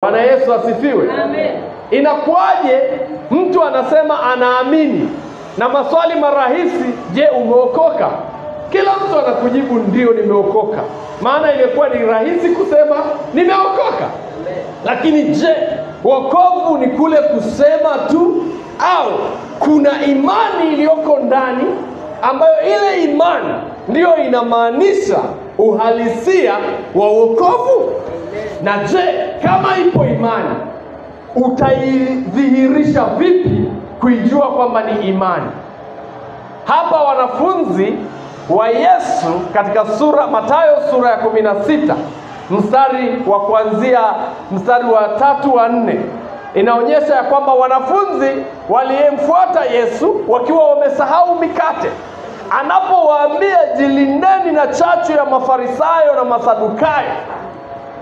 Bwana Yesu asifiwe. Amen. Inakuwaje mtu anasema anaamini na maswali marahisi, je, umeokoka? Kila mtu anakujibu ndio nimeokoka. Maana ilikuwa ni rahisi kusema nimeokoka. Lakini je, wokovu ni kule kusema tu au kuna imani iliyoko ndani ambayo ile imani ndio inamaanisha uhalisia wa wokovu? Na je, kama ipo imani, utaidhihirisha vipi kuijua kwamba ni imani? Hapa wanafunzi wa Yesu katika Mathayo sura ya 16 mstari wa kuanzia mstari wa 3 wa 4 inaonyesha ya kwamba wanafunzi waliyemfuata Yesu wakiwa wamesahau mikate, anapowaambia jilindeni na chachu ya Mafarisayo na Masadukayo,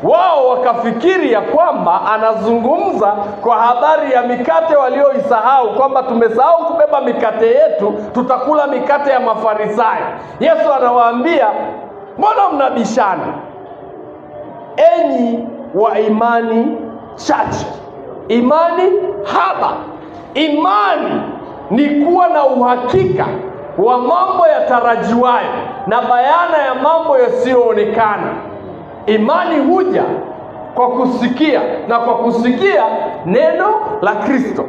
wao wakafikiri ya kwamba anazungumza kwa habari ya mikate walioisahau, kwamba tumesahau kubeba mikate yetu, tutakula mikate ya Mafarisayo. Yesu anawaambia, mbona mnabishana, enyi wa imani chache, imani haba? Imani ni kuwa na uhakika wa mambo yatarajiwayo na bayana ya mambo yasiyoonekana. Imani huja kwa kusikia, na kwa kusikia neno la Kristo.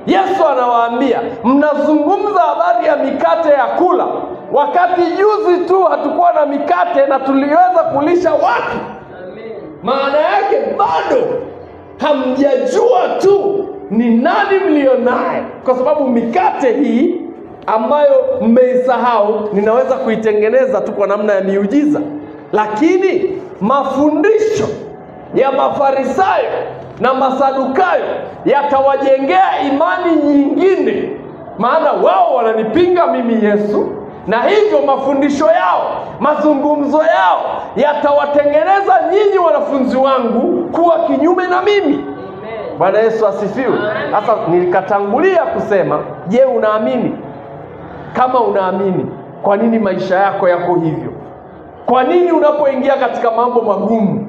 Yesu anawaambia, mnazungumza habari ya mikate ya kula, wakati juzi tu hatukuwa na mikate na tuliweza kulisha watu. Maana yake bado hamjajua tu ni nani mlionaye, kwa sababu mikate hii ambayo mmeisahau ninaweza kuitengeneza tu kwa namna ya miujiza. Lakini mafundisho ya Mafarisayo na Masadukayo yatawajengea imani nyingine, maana wao wananipinga mimi Yesu, na hivyo mafundisho yao, mazungumzo yao yatawatengeneza nyinyi wanafunzi wangu kuwa kinyume na mimi. Bwana Yesu asifiwe. Sasa nilikatangulia kusema, je, unaamini? Kama unaamini, kwa nini maisha yako yako hivyo? Kwa nini unapoingia katika mambo magumu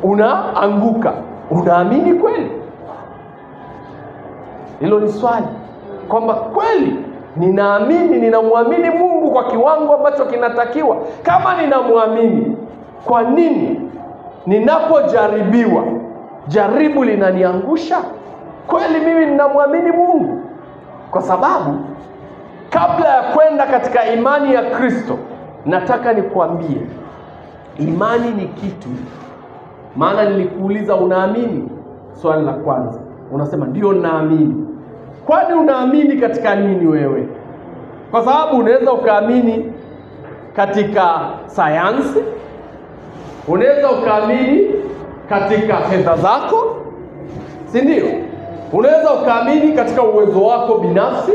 unaanguka? Unaamini kweli? Hilo ni swali, kwamba kweli ninaamini, ninamwamini Mungu kwa kiwango ambacho kinatakiwa. Kama ninamwamini, kwa nini ninapojaribiwa, jaribu linaniangusha? Kweli mimi ninamwamini Mungu? Kwa sababu kabla ya kwenda katika imani ya Kristo, nataka nikuambie imani ni kitu. Maana nilikuuliza unaamini, swali la kwanza unasema ndio naamini. Kwani unaamini katika nini wewe? Kwa sababu unaweza ukaamini katika sayansi, unaweza ukaamini katika fedha zako, si ndio? Unaweza ukaamini katika uwezo wako binafsi,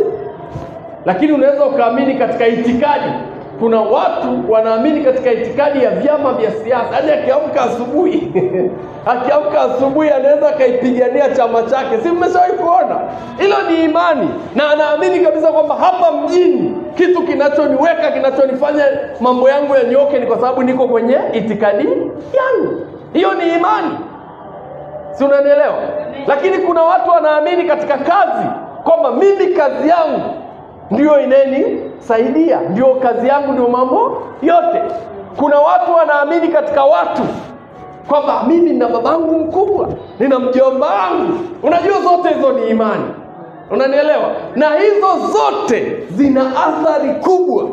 lakini unaweza ukaamini katika itikadi. Kuna watu wanaamini katika itikadi ya vyama vya siasa. Yaani akiamka asubuhi anaweza kaipigania chama chake. Si mmeshawahi kuona? Hilo ni imani. Na anaamini kabisa kwamba hapa mjini kitu kinachoniweka, kinachonifanya mambo yangu yanyoke ni kwa sababu niko kwenye itikadi yangu. Hiyo ni imani. Si unanielewa? Lakini kuna watu wanaamini katika kazi, kwamba mimi kazi yangu ndio inayenisaidia, ndio kazi yangu, ndio mambo yote. Kuna watu wanaamini katika watu, kwamba mimi nina babangu mkubwa, nina mjomba wangu. Unajua zote hizo ni imani. Unanielewa? Na hizo zote zina athari kubwa.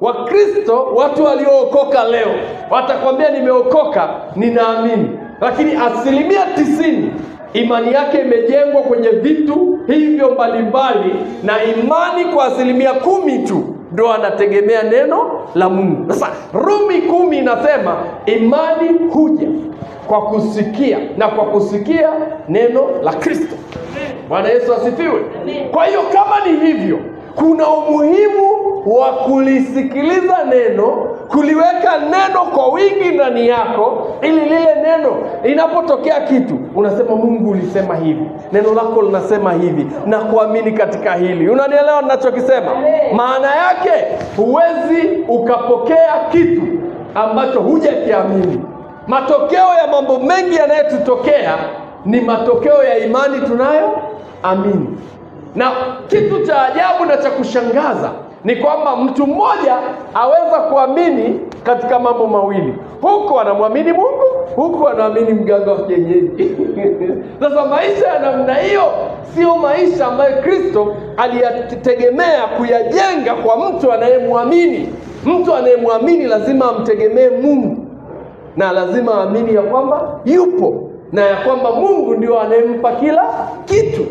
Wakristo, watu waliookoka leo watakwambia nimeokoka, ninaamini. Lakini 90% imani yake imejengwa kwenye vitu hivyo mbalimbali, na imani kwa 10% tu ndio anategemea neno la Mungu. Sasa Rumi 10 inasema imani huja kwa kusikia, na kwa kusikia neno la Kristo. Bwana Yesu asifiwe. Kwa hiyo kama ni hivyo, kuna umuhimu wa kulisikiliza neno, kuliweka neno kwa wingi ndani yako, ili lile neno linapotokea kitu unasema Mungu ulisema hivi, neno lako linasema hivi, na kuamini katika hili. Unanielewa ninachokisema? Maana yake huwezi ukapokea kitu ambacho hujakiamini. Matokeo ya mambo mengi yanayotutokea ni matokeo ya imani tunayoamini. Na kitu cha ajabu na cha kushangaza ni kwamba mtu mmoja aweza kuamini katika mambo mawili. Huko anamwamini Mungu, huko anaamini mganga wa kienyeji. Sasa maisha ya namna hiyo sio maisha ambayo Kristo aliyategemea kuyajenga kwa mtu anayemwamini. Mtu anayemwamini lazima amtegemee Mungu, na lazima aamini ya kwamba yupo, na ya kwamba Mungu ndio anayempa kila kitu.